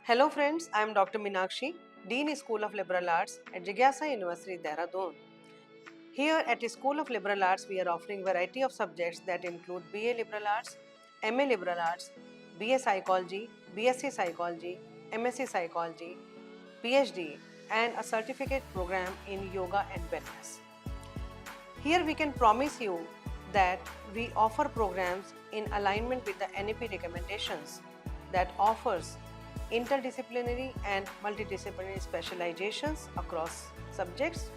Hello friends, I am Dr. Meenakshi, Dean School of Liberal Arts at Jigyasa University, Dehradun. Here at the School of Liberal Arts, we are offering variety of subjects that include BA Liberal Arts, MA Liberal Arts, BA Psychology, BSc Psychology, MSc Psychology, PhD, and a certificate program in Yoga and Wellness. Here we can promise you that we offer programs in alignment with the NAP recommendations that offers interdisciplinary and multidisciplinary specializations across subjects.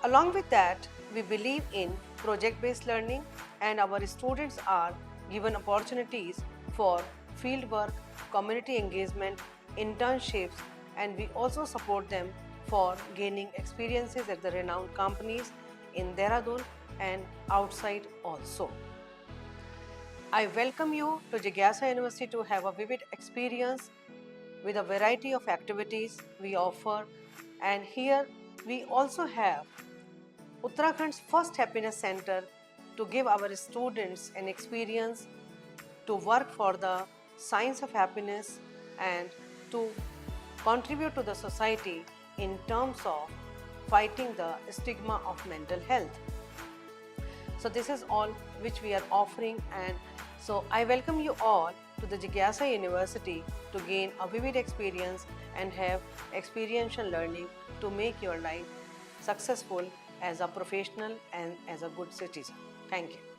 Along with that, we believe in project-based learning and our students are given opportunities for fieldwork, community engagement, internships, and we also support them for gaining experiences at the renowned companies in Dehradun and outside also. I welcome you to Jigyasa University to have a vivid experience with a variety of activities we offer, and here we also have Uttarakhand's first happiness center to give our students an experience to work for the science of happiness and to contribute to the society in terms of fighting the stigma of mental health. So this is all which we are offering, and so I welcome you all to the Jigyasa University to gain a vivid experience and have experiential learning to make your life successful as a professional and as a good citizen. Thank you.